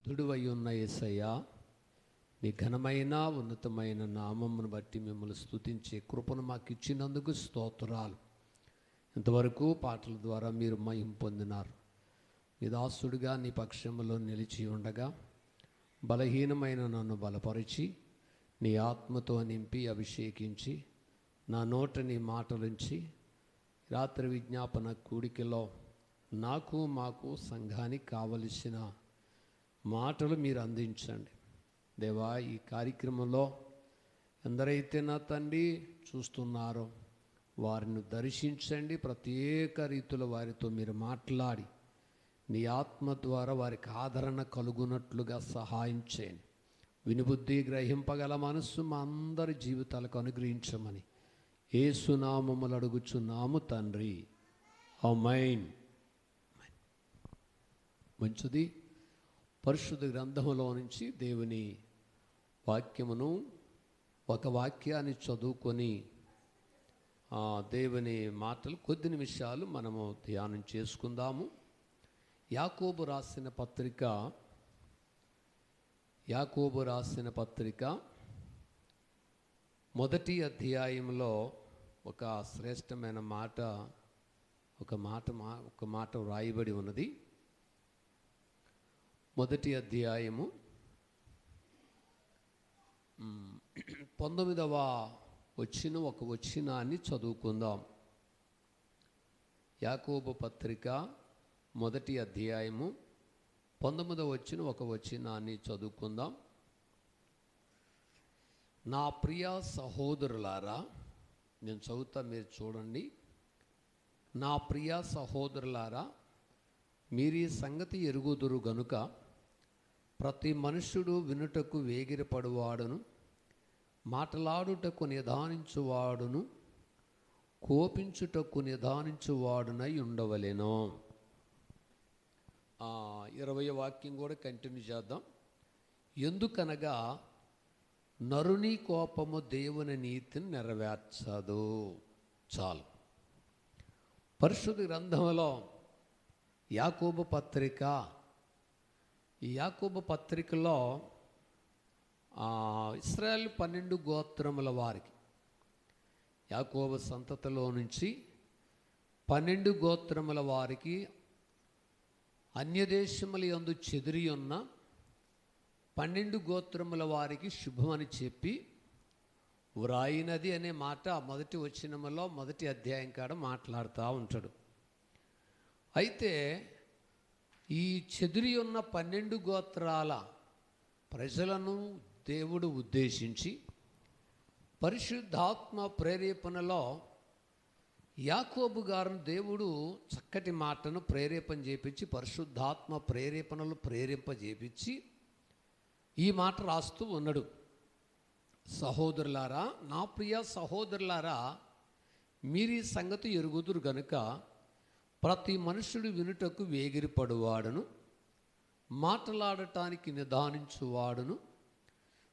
పరిశుద్ధుడువై ఉన్న యేసయ్యా, నీ ఘనమైన ఉన్నతమైన నామమును బట్టి మిమ్మల్ని స్తుతించే కృపను మాకు ఇచ్చినందుకు స్తోత్రాలు. ఇంతవరకు పాటల ద్వారా మీరు మహిమ పొందినారు. నీ దాసుడిగా నీ పక్షంలో నిలిచి ఉండగా బలహీనమైన నన్ను బలపరిచి నీ ఆత్మతో నింపి అభిషేకించి నా నోట నీ మాటలుంచి రాత్రి విజ్ఞాపన కూడికలో నాకు మాకు సంఘానికి కావలసిన మాటలు మీరు అందించండి దేవా. ఈ కార్యక్రమంలో ఎందరైతే నా తండ్రి చూస్తున్నారో వారిని దర్శించండి. ప్రత్యేక రీతిలో వారితో మీరు మాట్లాడి నీ ఆత్మ ద్వారా వారికి ఆదరణ కలుగునట్లుగా సహాయం చేయండి. వినుబుద్ధి గ్రహింపగల మనస్సు మా అందరి జీవితాలకు అనుగ్రహించమని యేసునామములు అడుగుచున్నాము తండ్రి, ఆమేన్. మంచిది. పరిశుద్ధ గ్రంథములో నుంచి దేవుని వాక్యమును ఒక వాక్యాన్ని చదువుకొని దేవుని మాటలు కొద్ది నిమిషాలు మనము ధ్యానం చేసుకుందాము. యాకోబు రాసిన పత్రిక మొదటి అధ్యాయంలో ఒక శ్రేష్టమైన ఒక మాట వ్రాయబడి ఉన్నది. మొదటి అధ్యాయము 19వ ఒక వచనాన్ని చదువుకుందాం. యాకోబు పత్రిక మొదటి అధ్యాయము 19వ ఒక వచనాన్ని చదువుకుందాం. నా ప్రియ సహోదరులారా, నేను చదువుతా, మీరు చూడండి. నా ప్రియ సహోదరులారా, మీరు ఈ సంగతి ఎరుగుదురు గనుక ప్రతి మనుష్యుడు వినుటకు వేగిరపడువాడును, మాటలాడుటకు నిదానించువాడును, కోపించుటకు నిదానించువాడునై ఉండవలెను. 20వ వాక్యం కూడా కంటిన్యూ చేద్దాం. ఎందుకనగా నరుని కోపము దేవుని నీతిని నెరవేర్చదు. చాలు. పరిశుద్ధ గ్రంథంలో యాకోబు పత్రిక, ఈ యాకోబు పత్రికలో ఇశ్రాయేల్ 12 గోత్రముల వారికి, యాకోబు సంతతిలో నుంచి 12 గోత్రముల వారికి అన్యదేశముల యందు చెదిరి ఉన్న 12 గోత్రముల వారికి శుభమని చెప్పి వ్రాయినది అనే మాట మొదటి వచనములో మొదటి అధ్యాయం కాడ మాట్లాడుతూ ఉంటాడు. అయితే ఈ చెదిరి ఉన్న 12 గోత్రాల ప్రజలను దేవుడు ఉద్దేశించి పరిశుద్ధాత్మ ప్రేరేపణలో యాకోబు గారిని దేవుడు చక్కటి మాటను ప్రేరేపణ చేపించి, పరిశుద్ధాత్మ ప్రేరేపణలు ప్రేరేంపజేపించి ఈ మాట రాస్తూ ఉన్నాడు. సహోదరులారా, నా ప్రియ సహోదరులారా, మీరు ఈ సంగతి ఎరుగుదురు గనుక ప్రతి మనుషుడు వినుటకు వేగిరపడువాడును, మాట్లాడటానికి నిదానించువాడును,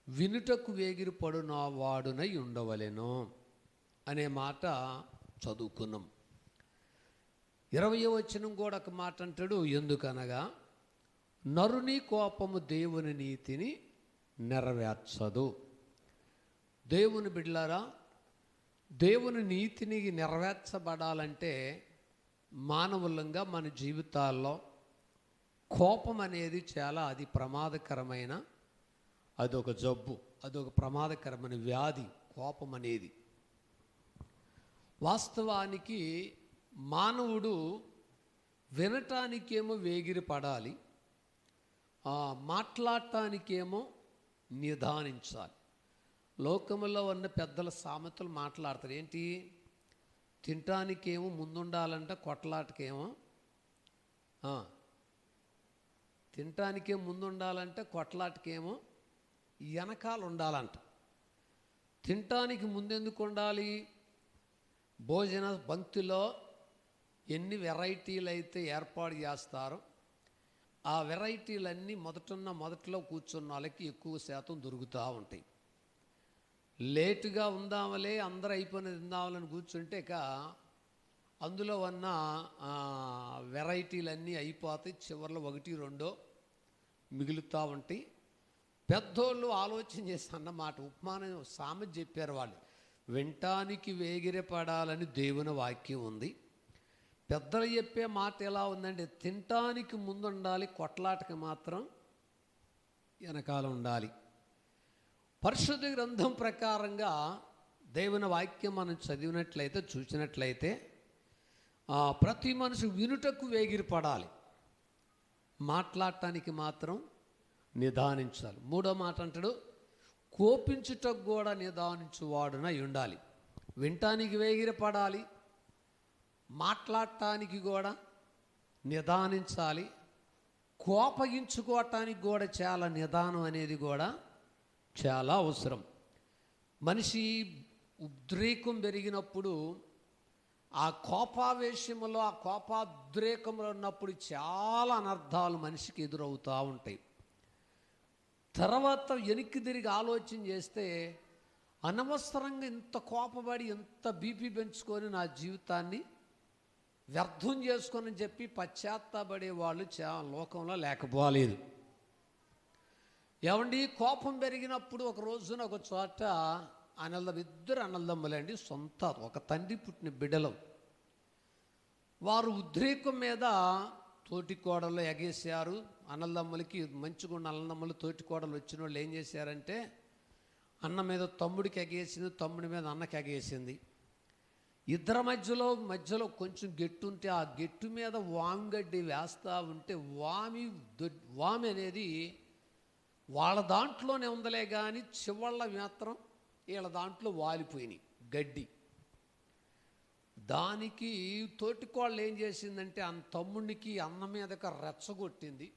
వినుటకు వేగిరపడునవాడునై ఉండవలెను అనే మాట చదువుకున్నాం. 20వ వచనం కూడా ఒక మాట అంటాడు. ఎందుకనగా నరుని కోపము దేవుని నీతిని నెరవేర్చదు. దేవుని బిడ్డలారా, దేవుని నీతిని నెరవేర్చబడాలంటే మానవులంగా మన జీవితాల్లో కోపం అనేది అది ప్రమాదకరమైన, అదొక జబ్బు, అదొక ప్రమాదకరమైన వ్యాధి. కోపం అనేది వాస్తవానికి మానవుడు వినటానికేమో వేగిరి పడాలి, మాట్లాడటానికేమో నిదానించాలి. లోకములో ఉన్న పెద్దల సామెతలు మాట్లాడతారు. ఏంటి? తినటానికేమో ముందుండాలంట, కొట్లాటకేమో తినటానికేమో ముందుండాలంటే కొట్లాటకేమో వెనకాల ఉండాలంట. తినటానికి ముందెందుకు ఉండాలి? భోజన పంక్తిలో ఎన్ని వెరైటీలు అయితే ఏర్పాటు చేస్తారో ఆ వెరైటీలన్నీ మొదట్లో కూర్చున్న వాళ్ళకి ఎక్కువ శాతం దొరుకుతూ ఉంటాయి. లేటుగా ఉందామలే, అందరూ అయిపోయినది తిందామని కూర్చుంటే ఇక అందులో ఉన్న వెరైటీలన్నీ అయిపోతాయి. చివరిలో 1, 2 మిగులుతూ ఉంటాయి. పెద్దోళ్ళు ఆలోచన చేసి అన్నమాట, ఉపమానం సామెత చెప్పారు వాళ్ళు, వినటానికి వేగిరపడాలని దేవుని వాక్యం ఉంది. పెద్దలు చెప్పే మాట ఎలా ఉందంటే, తినటానికి ముందు ఉండాలి, కొట్లాటకి మాత్రం వెనకాల ఉండాలి. పరిశుద్ధ గ్రంథం ప్రకారంగా దేవుని వాక్యం మనం చదివినట్లయితే, చూసినట్లయితే ప్రతి మనిషి వినుటకు వేగిరపడాలి, మాట్లాడటానికి మాత్రం నిదానించాలి. మూడో మాట అంటాడు, కోపించుటకు కూడా నిదానించువాడునై ఉండాలి. వినటానికి వేగిరపడాలి, మాట్లాడటానికి కూడా నిదానించాలి, కోపగించుకోవటానికి కూడా చాలా నిదానం అనేది కూడా చాలా అవసరం. మనిషి ఉద్రేకం పెరిగినప్పుడు, ఆ కోపావేశంలో, ఆ కోపోద్రేకంలో ఉన్నప్పుడు చాలా అనర్థాలు మనిషికి ఎదురవుతూ ఉంటాయి. తర్వాత వెనక్కి తిరిగి ఆలోచన చేస్తే, అనవసరంగా ఇంత కోపపడి ఇంత బీపీ పెంచుకొని నా జీవితాన్ని వ్యర్థం చేసుకొని చెప్పి పశ్చాత్తాపడే వాళ్ళు లోకంలో లేకపోలేదు. ఏమండి, కోపం పెరిగినప్పుడు ఒక రోజున ఒక చోట ఇద్దరు అన్నదమ్ములండి, సొంత ఒక తండ్రి పుట్టిన బిడ్డలు. వారు ఉద్రేకం మీద తోటి కోడలు ఎగేశారు. అన్నదమ్ములకి మంచిగున్న అన్నదమ్ములు తోటి కోడలు వచ్చిన వాళ్ళు ఏం చేశారంటే, అన్న మీద తమ్ముడికి ఎగేసింది, తమ్ముడి మీద అన్నకి ఎగేసింది. ఇద్దరి మధ్యలో కొంచెం గెట్టు ఉంటే, ఆ గెట్టు మీద వామిగడ్డి వేస్తూ ఉంటే వామి అనేది వాళ్ళ దాంట్లోనే ఉందలే కానీ చివళ్ళ మాత్రం వీళ్ళ దాంట్లో వాలిపోయినాయి గడ్డి. దానికి తోటికోళ్ళు ఏం చేసిందంటే, తమ్ముడికి అన్న మీదక రెచ్చగొట్టింది.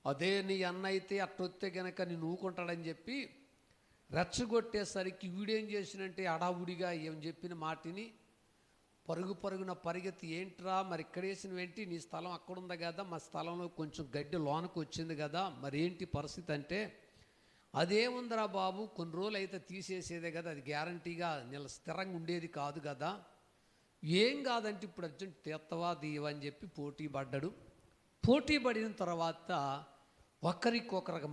అదే నీ అన్న అయితే అట్టొస్తే గనక నేను ఊకుంటాడని చెప్పి రెచ్చగొట్టేసరికి వీడేం చేసినంటే, అడావుడిగా ఏం చెప్పిన మాటిని పరుగున పరిగెత్తి, ఏంట్రా మరి ఇక్కడ వేసినవేంటి, నీ స్థలం అక్కడ ఉంది కదా, మా స్థలంలో కొంచెం గడ్డి లోనకు వచ్చింది కదా, మరి ఏంటి పరిస్థితి అంటే, అదేముందిరా బాబు, కొన్ని రోజులు అయితే తీసేసేదే కదా, అది గ్యారంటీగా స్థిరంగా ఉండేది కాదు కదా, ఏం కాదంటే ఇప్పుడు అర్జెంట్ తీత్తవా దీవా అని చెప్పి పోటీ పడ్డాడు. పోటీ పడిన తర్వాత ఒకరికొకరికి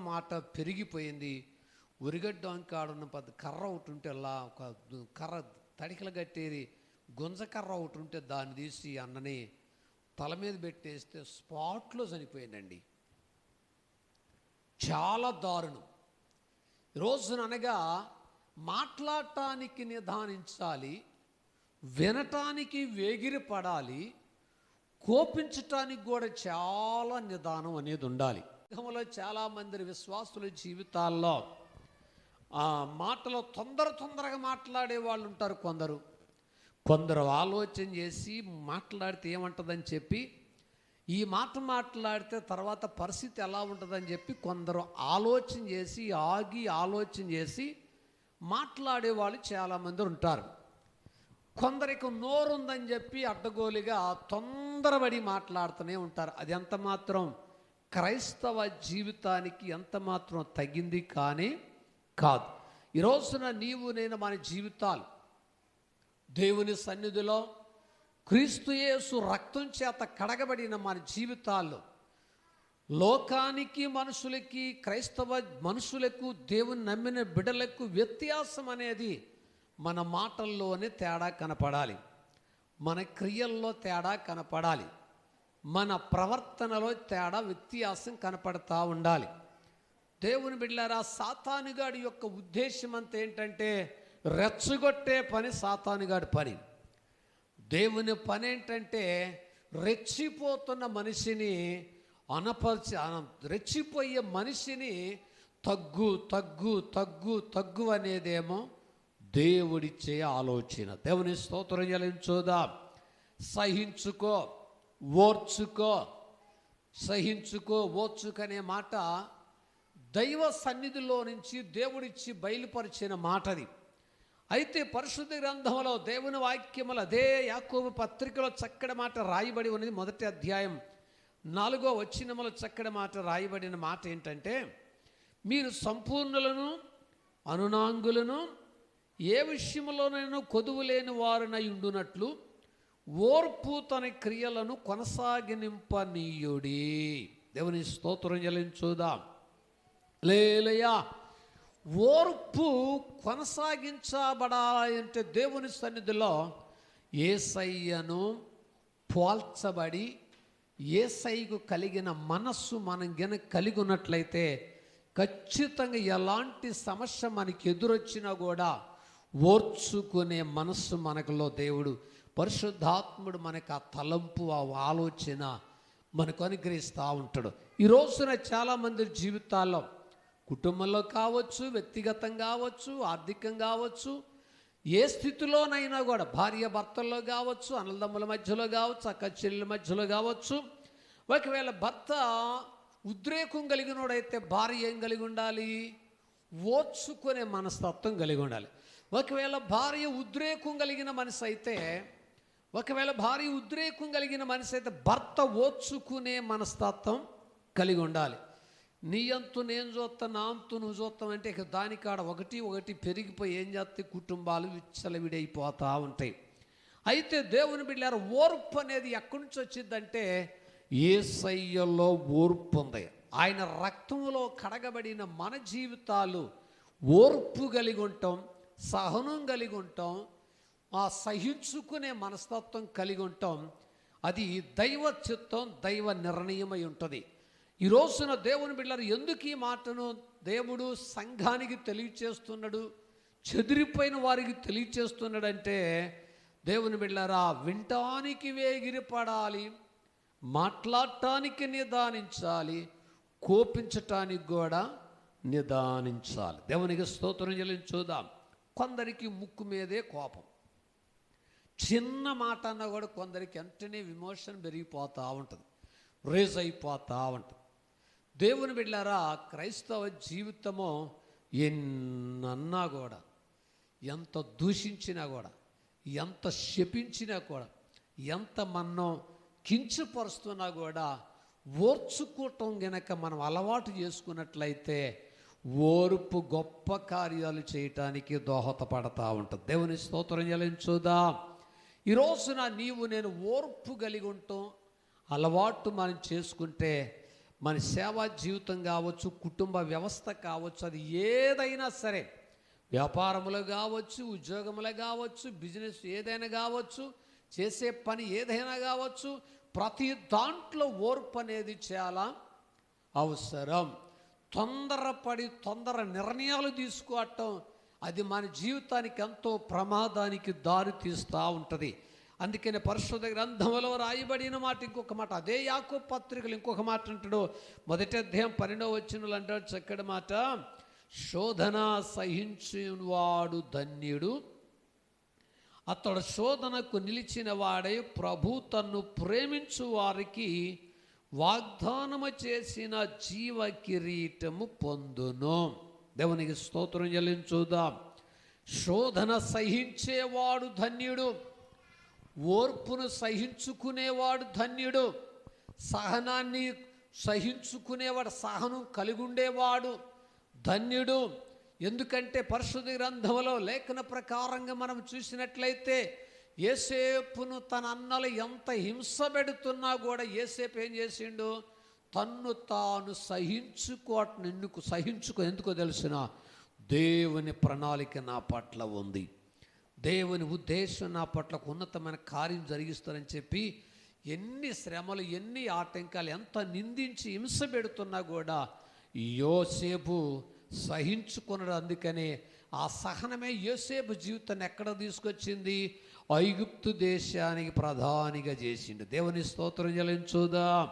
మాట పెరిగిపోయింది. ఉరిగడ్డ వంకాడున్న కర్ర ఒకటి ఉంటే, ఒక కర్ర తడికలు కట్టేది గుంజకర్ర ఒకటి ఉంటే దాన్ని తీసి అన్నని తల మీద పెట్టేస్తే స్పాట్లో చనిపోయిందండి. చాలా దారుణం. రోజుననగా మాట్లాడటానికి నిదానించాలి, వినటానికి వేగిరపడాలి, కోపించటానికి కూడా చాలా నిదానం అనేది ఉండాలి. సంఘంలో చాలామంది విశ్వాసుల జీవితాల్లో మాటలో తొందరగా మాట్లాడే వాళ్ళు ఉంటారు. కొందరు ఆలోచన చేసి మాట్లాడితే ఏమంటుందని చెప్పి, ఈ మాట మాట్లాడితే తర్వాత పరిస్థితి ఎలా ఉంటుందని చెప్పి కొందరు ఆలోచన చేసి మాట్లాడే వాళ్ళు చాలామంది ఉంటారు. కొందరికి నోరుందని చెప్పి అడ్డగోలుగా తొందరపడి మాట్లాడుతూనే ఉంటారు. అది ఎంత మాత్రం క్రైస్తవ జీవితానికి ఎంత మాత్రం తగింది కానీ కాదు. ఈ రోజున నీవు నేను మన జీవితాలు దేవుని సన్నిధిలో క్రీస్తు యేసు రక్తం చేత కడగబడిన మన జీవితాల్లో లోకానికి మనుషులకి, క్రైస్తవ మనుషులకు, దేవుని నమ్మిన బిడ్డలకు వ్యత్యాసం అనేది మన మాటల్లోనే తేడా కనపడాలి, మన క్రియల్లో తేడా కనపడాలి, మన ప్రవర్తనలో వ్యత్యాసం కనపడతా ఉండాలి. దేవుని బిడ్డలారా, సాతానుగాడి యొక్క ఉద్దేశం అంతా ఏంటంటే రెచ్చగొట్టే పని సాతానుగాడి పని. దేవుని పని ఏంటంటే రెచ్చిపోతున్న మనిషిని రెచ్చిపోయే మనిషిని తగ్గు అనేదేమో దేవుడిచ్చే ఆలోచన. దేవుని స్తోత్రం చెల్లించుదాం. సహించుకో ఓర్చుకనే మాట దైవ సన్నిధిలో నుంచి దేవుడిచ్చి బయలుపరిచిన మాటది. అయితే పరిశుద్ధ గ్రంథంలో దేవుని వాక్యములు అదే యాకోబు పత్రికలో చక్కటి మాట రాయబడి ఉన్నది. 1వ అధ్యాయం 4వ వచనములో చక్కటి మాట రాయబడిన మాట ఏంటంటే, మీరు సంపూర్ణులను అనునాంగులను ఏ విషయంలోనైనా కొదువు లేని వారినై ఉండునట్లు ఓర్పు తన క్రియలను కొనసాగింపనీయుడి. దేవుని స్తోత్రం చెల్లించుదాం. హల్లెలూయా. ఓర్పు కొనసాగించబడాలంటే దేవుని సన్నిధిలో యేసయ్యను పోల్చబడి యేసయ్యకు కలిగిన మనస్సు మనం గనక కలిగి ఉన్నట్లయితే ఖచ్చితంగా ఎలాంటి సమస్య మనకి ఎదురొచ్చినా కూడా ఓర్చుకునే మనస్సు మనకులో దేవుడు పరిశుద్ధాత్ముడు మనకు ఆ తలంపు, ఆ ఆలోచన మనకు అనుగ్రహిస్తూ ఉంటాడు. ఈ రోజున చాలామంది జీవితాల్లో కుటుంబంలో కావచ్చు, వ్యక్తిగతంగా కావచ్చు, ఆర్థికంగా కావచ్చు, ఏ స్థితిలోనైనా కూడా భార్య భర్తల్లో కావచ్చు, అన్నదమ్ముల మధ్యలో కావచ్చు, అక్క చెల్లెల మధ్యలో కావచ్చు. ఒకవేళ భర్త ఉద్రేకం కలిగినోడైతే భార్య ఏం కలిగి ఉండాలి? ఓర్చుకునే మనస్తత్వం కలిగి ఉండాలి. ఒకవేళ భార్య ఉద్రేకం కలిగిన మనిషి అయితే భర్త ఓర్చుకునే మనస్తత్వం కలిగి ఉండాలి. నీ అంతు నేను చూస్తా, నా అంతు నువ్వు చూస్తాం అంటే ఇక దానికాడ ఒకటి పెరిగిపోయి ఏం చేస్తే కుటుంబాలు విచ్చలవిడైపోతూ ఉంటాయి. అయితే దేవుని బిడ్డలారా, ఓర్పు అనేది ఎక్కడి నుంచి వచ్చిందంటే యేసయ్యలో ఓర్పు ఉంది. ఆయన రక్తంలో కడగబడిన మన జీవితాలు ఓర్పు కలిగి ఉంటాం, సహనం కలిగి ఉంటాం, ఆ సహించుకునే మనస్తత్వం కలిగి ఉంటాం. అది దైవ చిత్తం, దైవ నిర్ణయమై ఉంటుంది. ఈ రోజున దేవుని బిడ్డలారా, ఎందుకు ఈ మాటను దేవుడు సంఘానికి తెలియచేస్తున్నాడు, చెదిరిపోయిన వారికి తెలియచేస్తున్నాడంటే, దేవుని బిడ్డలారా, వినటానికి వేగిరపడాలి, మాట్లాడటానికి నిదానించాలి, కోపించటానికి కూడా నిదానించాలి. దేవునికి స్తోత్రం చెల్లించుదాం. కొందరికి ముక్కు మీదే కోపం, చిన్న మాట అన్నా కూడా కొందరికి వెంటనే విమోషన్ పెరిగిపోతూ ఉంటుంది, రేజ్ అయిపోతూ ఉంటుంది. దేవుని బిడ్డలారా, క్రైస్తవ జీవితము ఎన్నన్నా కూడా, ఎంత దూషించినా కూడా, ఎంత శపించినా కూడా, ఎంత మనం కించపరుస్తున్నా కూడా ఓర్చుకోవటం గనక మనం అలవాటు చేసుకున్నట్లయితే ఓర్పు గొప్ప కార్యాలు చేయటానికి దోహదపడతా ఉంటుంది. దేవుని స్తోత్రం చెల్లించుదాం. ఈ రోజున నీవు నేను ఓర్పు కలిగి ఉంటాం అలవాటు మనం చేసుకుంటే మన సేవా జీవితం కావచ్చు, కుటుంబ వ్యవస్థ కావచ్చు, అది ఏదైనా సరే, వ్యాపారములో కావచ్చు, ఉద్యోగములో కావచ్చు, బిజినెస్ ఏదైనా కావచ్చు, చేసే పని ఏదైనా కావచ్చు, ప్రతి దాంట్లో ఓర్పు అనేది చాలా అవసరం. తొందర నిర్ణయాలు తీసుకోవటం అది మన జీవితానికి ఎంతో ప్రమాదానికి దారి తీస్తూ ఉంటుంది. అందుకనే పరిశుద్ధ గ్రంథంలో రాయబడిన మాట ఇంకొక మాట, అదే యాకోబు పత్రికలు ఇంకొక మాట అంటాడు. 1వ అధ్యాయం 12వ వచనంలో అంటాడు చక్కటి మాట, శోధన సహించువాడు ధన్యుడు, అతడు శోధనకు నిలిచిన వాడై ప్రభు తన్ను ప్రేమించు వారికి వాగ్దానము చేసిన జీవ కిరీటము పొందును. దేవునికి స్తోత్రం చెల్లించుదాం. శోధన సహించేవాడు ధన్యుడు, ఓర్పును సహించుకునేవాడు ధన్యుడు, సహనాన్ని సహించుకునేవాడు, సహనం కలిగి ఉండేవాడు ధన్యుడు. ఎందుకంటే పరిశుద్ధ గ్రంథంలో లేఖన ప్రకారంగా మనం చూసినట్లయితే యోసేపును తన అన్నలు ఎంత హింస పెడుతున్నా కూడా యోసేపు ఏం చేసిండు? తన్ను తాను ఎందుకో తెలుసిన, దేవుని ప్రణాళిక నా పట్ల ఉంది, దేవుని ఉద్దేశం నా పట్ల ఉన్నతమైన కార్యం జరిగిస్తారని చెప్పి ఎన్ని శ్రమలు, ఎన్ని ఆటంకాలు, ఎంత నిందించి హింస పెడుతున్నా కూడా యోసేపు సహించుకున్నాడు. అందుకనే ఆ సహనమే యోసేపు జీవితాన్ని ఎక్కడ తీసుకొచ్చింది? ఐగుప్తు దేశానికి ప్రధానిగా చేసిండు. దేవుని స్తోత్రం చెల్లించుదాం.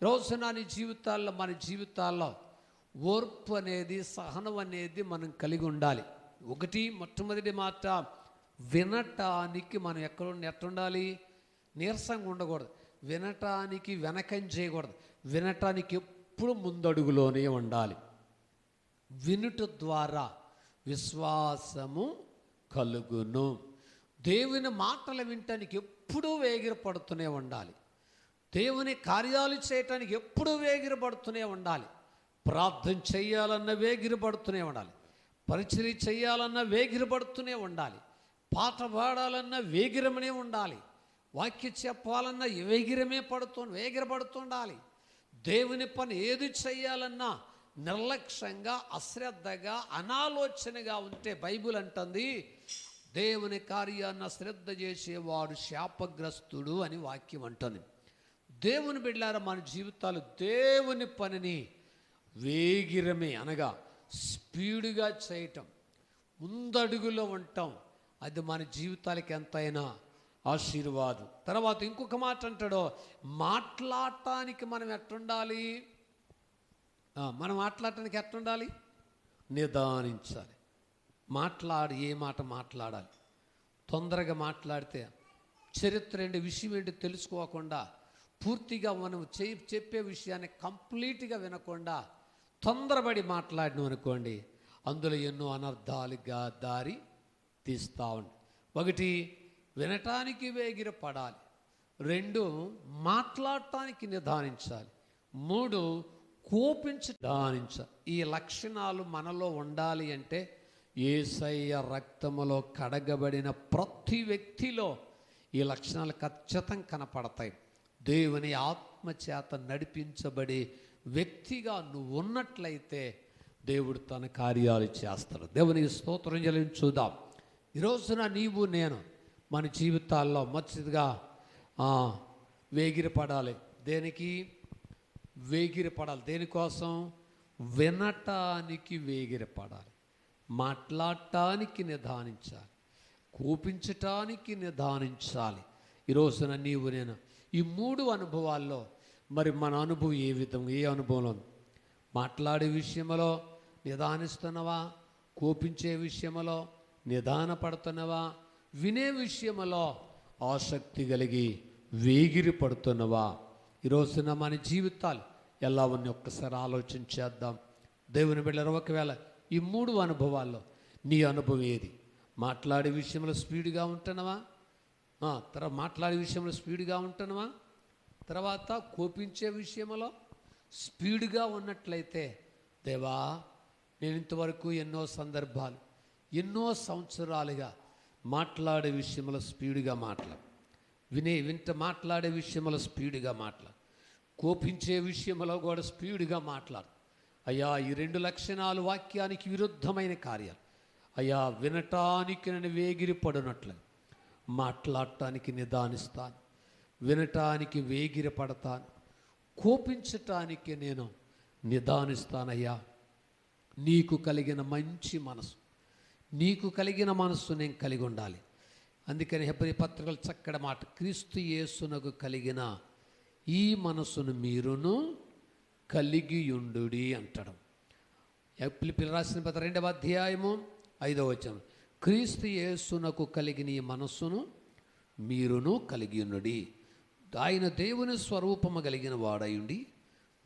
రోజున నీ జీవితాల్లో, మన జీవితాల్లో ఓర్పు అనేది, సహనం అనేది మనం కలిగి ఉండాలి. మొట్టమొదటి మాట, వినటానికి మనం ఎట్టుండాలి? నీరసంగా ఉండకూడదు, వినటానికి వెనకం చేయకూడదు, వినటానికి ఎప్పుడు ముందడుగులోనే ఉండాలి. వినుట ద్వారా విశ్వాసము కలుగును. దేవుని మాటలు వినటానికి ఎప్పుడూ వేగిరపడుతూనే ఉండాలి. దేవుని కార్యాలు చేయటానికి ఎప్పుడూ వేగిరపడుతూనే ఉండాలి. ప్రార్థన చేయాలన్న వేగిరపడుతూనే ఉండాలి, పరిచర్య చేయాలన్న వేగిరపడుతూనే ఉండాలి, పాట పాడాలన్న వేగిరమనే ఉండాలి, వాక్య చెప్పాలన్న వేగిరపడుతుండాలి, దేవుని పని ఏది చేయాలన్నా నిర్లక్ష్యంగా, అశ్రద్ధగా, అనాలోచనగా ఉంటే బైబిల్ అంటుంది దేవుని కార్యాన్ని శ్రద్ధ చేసేవాడు శాపగ్రస్తుడు అని వాక్యం అంటుంది. దేవుని బిడ్డలారా, మన జీవితాలు దేవుని పనిని వేగిరమే అనగా స్పీడుగా చేయటం, ముందడుగులో ఉండటం, అది మన జీవితాలకి ఎంతైనా ఆశీర్వాదం. తర్వాత ఇంకొక మాట అంటాడో, మాట్లాడటానికి మనం ఎట్టుండాలి? మనం మాట్లాడటానికి ఎట్టుండాలి? నిదానించాలి. ఏ మాట మాట్లాడాలి? తొందరగా మాట్లాడితే చరిత్ర ఏంటి, విషయం ఏంటి తెలుసుకోకుండా, పూర్తిగా మనం చెప్పే విషయాన్ని కంప్లీట్గా వినకుండా తొందరపడి మాట్లాడినాం అనుకోండి, అందులో ఎన్నో అనర్థాలుగా దారి తీస్తూ ఉంటాయి. ఒకటి, వినటానికి వేగిరపడాలి. 2, మాట్లాడటానికి నిదానించాలి. 3, నిదానించాలి. ఈ లక్షణాలు మనలో ఉండాలి అంటే యేసయ్య రక్తములో కడగబడిన ప్రతి వ్యక్తిలో ఈ లక్షణాలు ఖచ్చితంగా కనపడతాయి. దేవుని ఆత్మచేత నడిపించబడే వ్యక్తిగా నువ్వు ఉన్నట్లయితే దేవుడు తన కార్యాలు చేస్తాడు. దేవునికి స్తోత్రం చెల్లించుదాం. ఈరోజున నీవు నేను మన జీవితాల్లో మొదటిగా వేగిరపడాలి. దేనికి వేగిరపడాలి? దేనికోసం? వినటానికి వేగిరపడాలి, మాట్లాడటానికి నిదానించాలి, కోపించటానికి నిదానించాలి. ఈరోజున నీవు నేను ఈ 3 అనుభవాల్లో మరి మన అనుభవం ఏ విధంగా, ఏ అనుభవంలో? మాట్లాడే విషయంలో నిదానిస్తున్నావా? కోపించే విషయంలో నిదానపడుతున్నావా? వినే విషయంలో ఆసక్తి కలిగి వేగిరి పడుతున్నవా? ఈరోజున మన జీవితాలు ఎలా ఉన్నాయి ఒక్కసారి ఆలోచించేద్దాం. దేవుని బిడ్డలారా, ఒకవేళ ఈ 3 అనుభవాల్లో నీ అనుభవం ఏది? మాట్లాడే విషయంలో స్పీడ్గా ఉంటున్నావా? తర్వాత మాట్లాడే విషయంలో స్పీడ్గా ఉంటున్నావా? తర్వాత కోపించే విషయంలో స్పీడ్గా ఉన్నట్లయితే, దేవా, నేను ఇంతవరకు ఎన్నో సందర్భాలు, ఎన్నో సంవత్సరాలుగా మాట్లాడే విషయంలో స్పీడ్గా మాట్లాడే విషయంలో స్పీడ్గా కోపించే విషయంలో కూడా స్పీడ్గా అయ్యా, ఈ 2 లక్షణాలు వాక్యానికి విరుద్ధమైన కార్యాలు. అయ్యా, వినటానికి నేను వేగిరిపడినట్లు, మాట్లాడటానికి నిదానిస్తాను, వినటానికి వేగిరపడతాను, కోపించటానికి నేను నిదానిస్తానయ్యా. నీకు కలిగిన మంచి మనసు, నీకు కలిగిన మనస్సు నేను కలిగి ఉండాలి. అందుకని హెబ్రీ పత్రికలు చక్కటి మాట, క్రీస్తు యేసునకు కలిగిన ఈ మనస్సును మీరును కలిగియుండుడి అంటాడు. ఫిలిప్పీయులకు రాసిన పత్రిక 2వ అధ్యాయము 5వ వచనం, క్రీస్తు యేసునకు కలిగిన ఈ మనస్సును మీరును కలిగియుండుడి. ఆయన దేవుని స్వరూపము కలిగిన వాడయుండి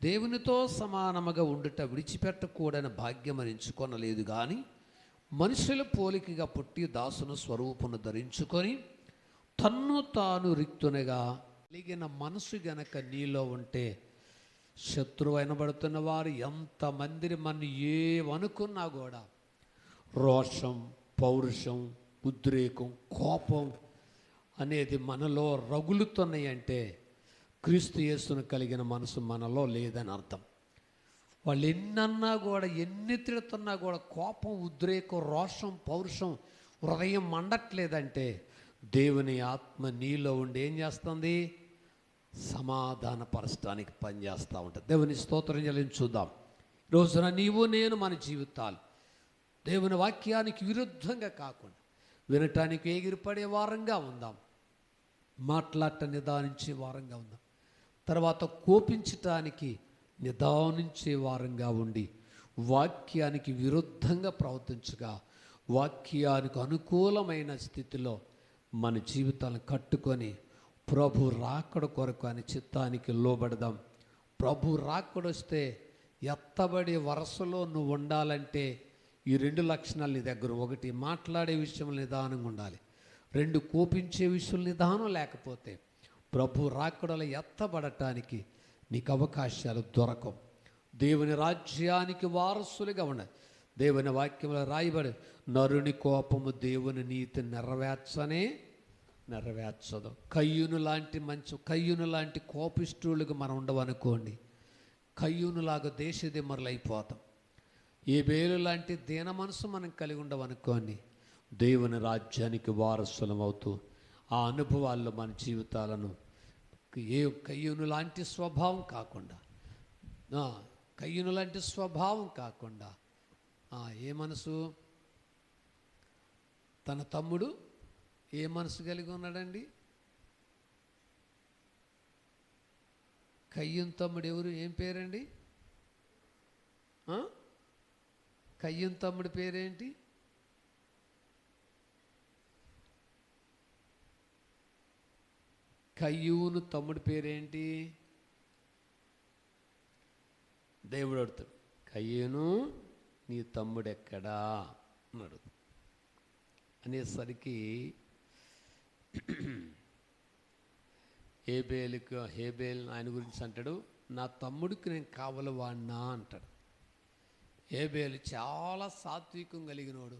దేవునితో సమానముగా ఉండుట విడిచిపెట్టకూడని భాగ్యం ఎంచుకొనలేదు, కానీ మనుషుల పోలికగా పుట్టి దాసును స్వరూపమును ధరించుకొని తన్ను తాను రిక్తునిగా కలిగిన మనసు గనక నీలో ఉంటే, శత్రువు అయినబడుతున్న వారు ఎంతమందిని మన ఏమనుకున్నా కూడా రోషం, పౌరుషం, ఉద్రేకం, కోపం అనేది మనలో రగులుతున్నాయి అంటే క్రీస్తు యేసును కలిగిన మనసు మనలో లేదని అర్థం. వాళ్ళు ఎన్నన్నా కూడా, ఎన్ని తిడుతున్నా కూడా కోపం, ఉద్రేకం, రోషం, పౌరుషం హృదయం మండట్లేదంటే దేవుని ఆత్మ నీలో ఉండి ఏం చేస్తుంది? సమాధానపరచడానికి పనిచేస్తూ ఉంటుంది. దేవుని స్తోత్రం చెల్లించుదాం. రోజున నీవు నేను మన జీవితాలు దేవుని వాక్యానికి విరుద్ధంగా కాకుండా వినటానికి ఎగిరిపడే వారంగా ఉందాం, మాట్లాడట నిదానించే వారంగా ఉందాం, తర్వాత కోపించటానికి నిదానించే వారంగా ఉండి వాక్యానికి విరుద్ధంగా ప్రవర్తించగా వాక్యానికి అనుకూలమైన స్థితిలో మన జీవితాలను కట్టుకొని ప్రభు రాకడ కొరకు అని చిత్తానికి లోబడదాం. ప్రభు రాకడొస్తే ఎత్తబడి వరసలో నువ్వు ఉండాలంటే ఈ 2 లక్షణాలు నీ దగ్గర. 1, మాట్లాడే విషయంలో నిదానంగా ఉండాలి. 2, కోపించే విషయంలో నిదానం లేకపోతే ప్రభు రాకడలో ఎత్తబడటానికి నీకు అవకాశాలు దొరకవు. దేవుని రాజ్యానికి వారసులుగా ఉండాలి. దేవుని వాక్యంలో రాయబడి, నరుని కోపము దేవుని నీతి నెరవేర్చదు. కయ్యూను లాంటి కోపిష్ఠులుగా మనం ఉండవనుకోండి, కయ్యూనులాగా దేశదిమ్మరులైపోతాం. హేబేలు లాంటి దీన మనసు మనం కలిగి ఉండవనుకోండి, దేవుని రాజ్యానికి వారసులం అవుతూ ఆ అనుభవాల్లో మన జీవితాలను కయ్యూను లాంటి స్వభావం కాకుండా ఏ మనసు, తన తమ్ముడు ఏ మనసు కలిగి ఉన్నాడండి? కయ్యూను తమ్ముడు ఎవరు? ఏం పేరండి? కయ్యూను తమ్ముడి పేరేంటి? కయ్యూను తమ్ముడి పేరేంటి? దేవుడు అడుగుతాడు, కయ్యూను నీ తమ్ముడు ఎక్కడా అన్నాడు. అనేసరికి హేబేల్ ఆయన గురించి అంటాడు, నా తమ్ముడికి నేను కావలవాడినా అంటాడు. హేబేలు చాలా సాత్వికం కలిగినోడు,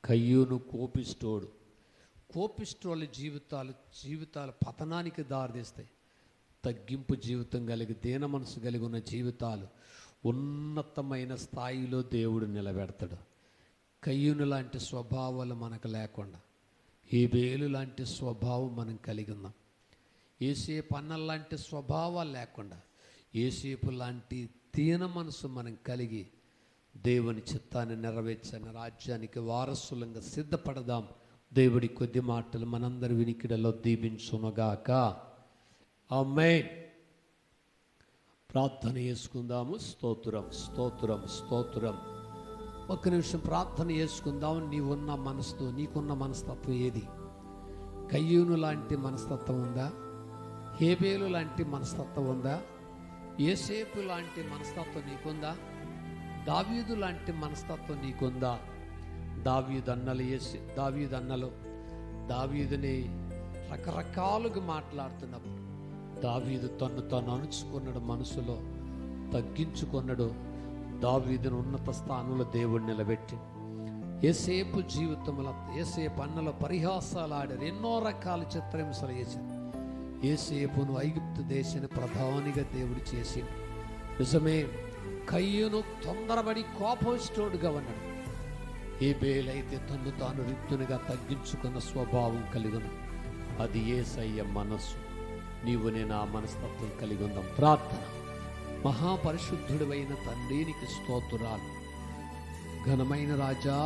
కయ్యూను కోపిస్తోడు. కోపిష్టోళ్ళ జీవితాలు పతనానికి దారితీస్తాయి. తగ్గింపు జీవితం కలిగి దీన మనసు కలిగి ఉన్న జీవితాలు ఉన్నతమైన స్థాయిలో దేవుడు నిలబెడతాడు. కయ్యూను లాంటి స్వభావాలు మనకు లేకుండా హేబేలు లాంటి స్వభావం మనం కలిగి ఉన్నాం. యోసేపు అన్న లాంటి స్వభావాలు లేకుండా యోసేపు లాంటి దీన మనసు మనం కలిగి దేవుని చిత్తాన్ని నెరవేర్చని రాజ్యానికి వారసులంగా సిద్ధపడదాం. దేవుడి కొద్ది మాటలు మనందరి వినికిడలో దీవించునుగాక. ఆమేన్. ప్రార్థన చేసుకుందాము. స్తోత్రం స్తోత్రం స్తోత్రం. ఒక్క నిమిషం ప్రార్థన చేసుకుందాం. నీకున్న మనస్తత్వం ఏది? కయ్యూను లాంటి మనస్తత్వం ఉందా? హేబేలు లాంటి మనస్తత్వం ఉందా? యోసేపు లాంటి మనస్తత్వం నీకుందా? దావీదు లాంటి మనస్తత్వం నీకుందా? దావీదుని రకరకాలుగా మాట్లాడుతున్నప్పుడు దావీదు తను అణుచుకున్నాడు, మనసులో తగ్గించుకున్నాడు. దావీదును ఉన్నత స్థానంలో దేవుడు నిలబెట్టి యోసేపు జీవితంలో యోసేపు అన్నలో పరిహాసాలు ఆడారు, ఎన్నో రకాల చిత్రహింసలు చేశారు. యోసేపును ఐగుప్తు దేశాన్ని ప్రధానిగా దేవుడు చేసి, నిజమే కయ్యూను తొందరపడి కోపంస్తోడుగా ఉన్నాడు. హేబేలైతే తను తాను రిక్తునిగా తగ్గించుకున్న స్వభావం కలిగిన అది యేసయ్య మనస్సు. నీవు నేను ఆ మనస్తత్వం కలిగి ఉందాం. ప్రార్థన. మహాపరిశుద్ధుడైన తండ్రికి స్తోత్రాలు. ఘనమైన రాజా,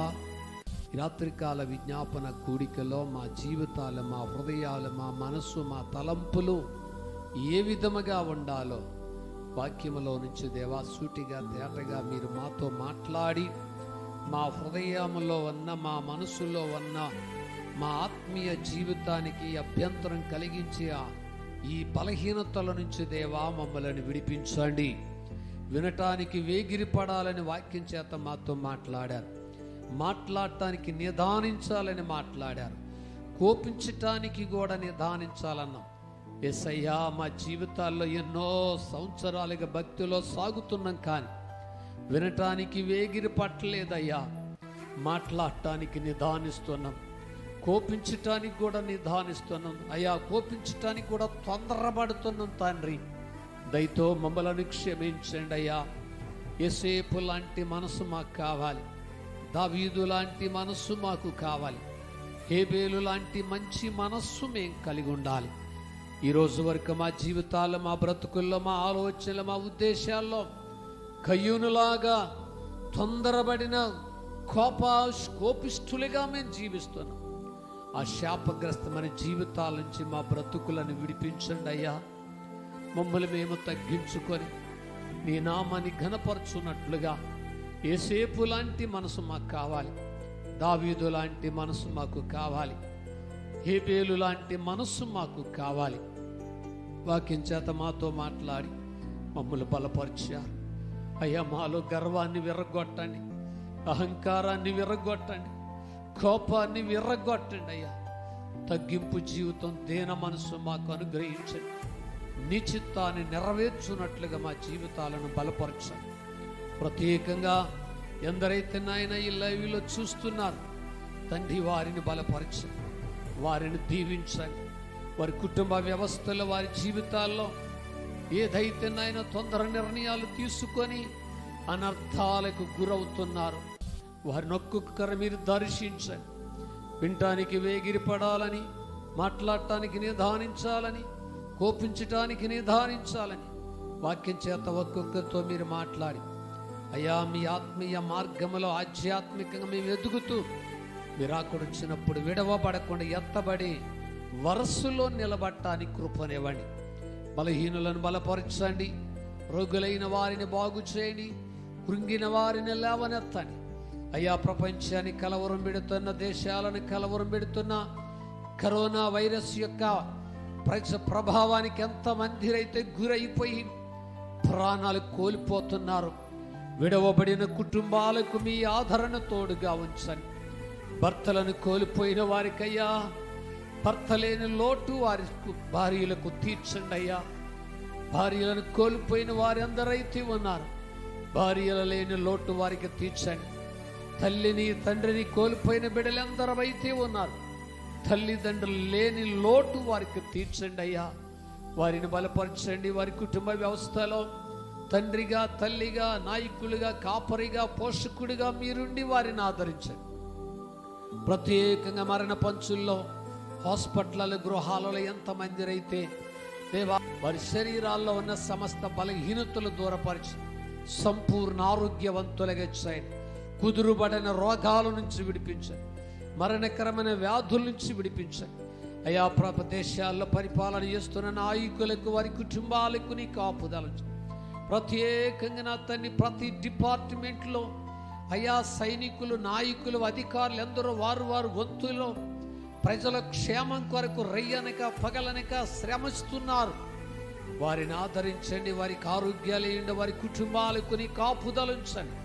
రాత్రికాల విజ్ఞాపన కూడికలో మా జీవితాలు, మా హృదయాలు, మా మనస్సు, మా తలంపులు ఏ విధముగా ఉండాలో వాక్యములో నుంచి దేవా సూటిగా తేటగా మీరు మాతో మాట్లాడి మా హృదయంలో ఉన్న, మా మనసులో ఉన్న, మా ఆత్మీయ జీవితానికి అభ్యంతరం కలిగించే ఈ బలహీనతల నుంచి దేవా మమ్మల్ని విడిపించండి. వినటానికి వేగిరిపడాలని వాక్యం చేత మాతో మాట్లాడారు. మాట్లాడటానికి నిదానించాలని మాట్లాడారు. కోపించటానికి కూడా నిదానించాలన్నాం. యేసయ్యా, మా జీవితాల్లో ఎన్నో సంవత్సరాలుగా భక్తిలో సాగుతున్నాం, కానీ వినటానికి వేగిరి పట్టలేదయ్యా. మాట్లాడటానికి నిదానిస్తున్నాం, కోపించటానికి కూడా నిదానిస్తున్నాం అయ్యా. కోపించటానికి కూడా తొందరపడుతున్నాం తండ్రి. దయతో మమ్మల్ని క్షమించండి అయ్యా. యోసేపు లాంటి మనసు మాకు కావాలి. దావీదు లాంటి మనస్సు మాకు కావాలి. హేబేలు లాంటి మంచి మనస్సు మేము కలిగి ఉండాలి. ఈరోజు వరకు మా జీవితాల్లో, మా బ్రతుకుల్లో, మా ఆలోచనలు, మా ఉద్దేశాల్లో కయ్యూనులాగా తొందరపడిన కోపిష్ఠులుగా మేము జీవిస్తున్నాం. ఆ శాపగ్రస్తమైన జీవితాల నుంచి మా బ్రతుకులను విడిపించండి అయ్యా. మమ్మల్ని మేము తగ్గించుకొని నీ నామాన్ని ఘనపరచున్నట్లుగా యోసేపు లాంటి మనసు మాకు కావాలి. దావీదు లాంటి మనసు మాకు కావాలి. హేబేలు లాంటి మనస్సు మాకు కావాలి. వాక్యం చేత మాతో మాట్లాడి మమ్మల్ని బలపరిచారు అయ్యా. మాలో గర్వాన్ని విర్రగొట్టండి, అహంకారాన్ని విర్రగొట్టండి, కోపాన్ని విర్రగొట్టండి అయ్యా. తగ్గింపు జీవితం, దీన మనసు మాకు అనుగ్రహించండి. నీ చిత్తాన్ని నెరవేర్చున్నట్లుగా మా జీవితాలను బలపరచండి. ప్రత్యేకంగా ఎందరైతే నాయన ఈ లైవ్లో చూస్తున్నారు తండ్రి, వారిని బలపరచండి, వారిని దీవించండి. వారి కుటుంబ వ్యవస్థలో, వారి జీవితాల్లో ఏదైతే నాయన తొందర నిర్ణయాలు తీసుకొని అనర్థాలకు గురవుతున్నారు వారిని ఒక్కొక్కరు మీరు దర్శించండి. వినటానికి వేగిరపడాలని, మాట్లాడటానికి నిదానించాలని, కోపించటానికి నిదానించాలని వాక్యం చేత ఒక్కొక్కరితో మీరు మాట్లాడి అయ్యా మీ ఆత్మీయ మార్గంలో ఆధ్యాత్మికంగా మేము ఎదుగుతూ మీరు అక్కడ వచ్చినప్పుడు విడవబడకుండా ఎత్తబడి వరసలో నిలబడటానికి కృపనివ్వండి. బలహీనులను బలపరచండి, రోగులైన వారిని బాగు చేయండి, కృంగిన వారిని లేవనెత్తండి. అయ్యా ప్రపంచాన్ని కలవరం పెడుతున్న, దేశాలను కలవరం పెడుతున్న కరోనా వైరస్ యొక్క ప్రభావానికి ఎంతమంది అయితే గురైపోయి ప్రాణాలు కోల్పోతున్నారు. విడవబడిన కుటుంబాలకు మీ ఆదరణ తోడుగా ఉంచండి. భర్తలను కోల్పోయిన వారికయ్యా భర్త లేని లోటు వారి భార్యలకు తీర్చండి అయ్యా. భార్యలను కోల్పోయిన వారి అందరైతే ఉన్నారు, భార్యలు లేని లోటు వారికి తీర్చండి. తల్లిని తండ్రిని కోల్పోయిన బిడ్డలందరూ అయితే ఉన్నారు, తల్లిదండ్రులు లేని లోటు వారికి తీర్చండి అయ్యా. వారిని బలపరచండి. వారి కుటుంబ వ్యవస్థలో తండ్రిగా, తల్లిగా, నాయకులుగా, కాపరిగా, పోషకుడిగా మీరుండి వారిని ఆదరించండి. ప్రత్యేకంగా మరణ పంచుల్లో, హాస్పిటల్, గృహాలలో ఎంతమంది అయితే దేవా వారి శరీరాల్లో ఉన్న సమస్త బలహీనతలు దూరపరిచి సంపూర్ణ ఆరోగ్యవంతులుగా చేయండి. కుదురుబడిన రోగాల నుంచి విడిపించండి, మరణకరమైన వ్యాధుల నుంచి విడిపించండి అయా. దేశాల్లో పరిపాలన చేస్తున్న నాయకులకు, వారి కుటుంబాలకు నీ కాపుదల ప్రత్యేకంగా నా తండ్రి ప్రతి డిపార్ట్మెంట్లో అయా సైనికులు, నాయకులు, అధికారులు ఎందరో వారు వంతులో ప్రజల క్షేమం కొరకు రయ్యనక పగలనక శ్రమిస్తున్నారు. వారిని ఆదరించండి, వారికి ఆరోగ్యాలు ఇవ్వండి, వారి కుటుంబాలకు నీ కాపుదల ఉంచండి.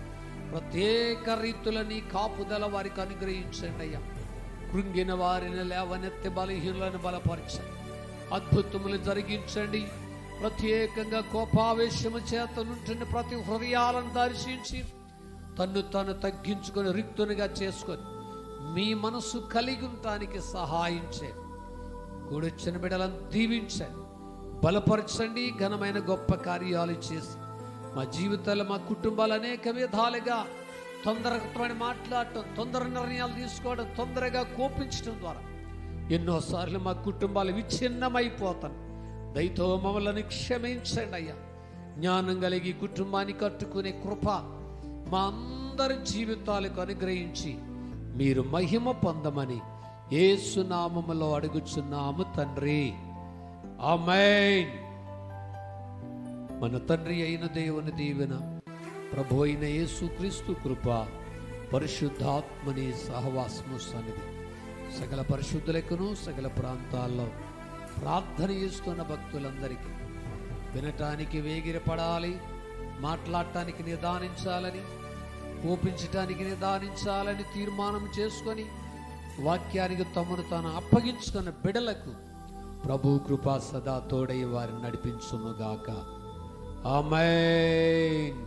ప్రత్యేక రీతుల నీ కాపుదల వారికి అనుగ్రహించండి అయ్యా. కృంగిన వారిని లేవనెత్తి బలహీనులను బలపరచండి, అద్భుతములు జరిగించండి. ప్రత్యేకంగా కోపావేశము చేత నుండి ప్రతి హృదయాలను దర్శించి తను తగ్గించుకొని రిక్తునిగా చేసుకొని మీ మనసు కలిగి ఉండటానికి సహాయం చేయండి. కూడొచ్చిన బిడ్డలను దీవించండి, బలపరచండి. ఘనమైన గొప్ప కార్యాలు చేసి మా జీవితాలు, మా కుటుంబాలు అనేక విధాలుగా తొందరగా మాట్లాడటం, తొందర నిర్ణయాలు తీసుకోవడం, తొందరగా కోపించడం ద్వారా ఎన్నోసార్లు మా కుటుంబాలు విచ్ఛిన్నమైపోతాను. దయతో మమ్మల్ని క్షమించండి అయ్యా. జ్ఞానం కలిగి కుటుంబాన్ని కట్టుకునే కృప మా అందరి జీవితాలకు అనుగ్రహించి మీరు మహిమ పొందమని యేసు నామములో అడుగుచున్నాము తండ్రి, ఆమేన్. మన తండ్రి అయిన దేవుని దీవెన, ప్రభు అయిన యేసుక్రీస్తు కృప, పరిశుద్ధాత్మని సహవాసము సన్నిధి సకల పరిశుద్ధులకును సకల ప్రాంతాల్లో ప్రార్థన చేస్తున్న భక్తులందరికీ వినటానికి వేగిరపడాలి, మాట్లాడటానికి నిదానించాలని, కోపించటానికి నిదానించాలని తీర్మానం చేసుకొని వాక్యానికి తమను తాను అప్పగించుకున్న బిడలకు ప్రభు కృపా సదా తోడై వారిని నడిపించునుగాక. ఆమేన్.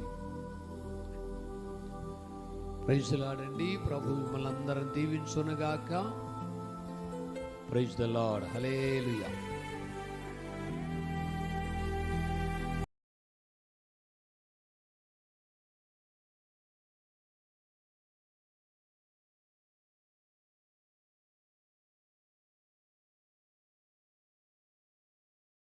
ప్రైజ్ ది లార్డ్ అండి. ప్రభు మిమ్మల్ని అందరం దీవించునుగాక. Praise the Lord. హల్లెలూయా.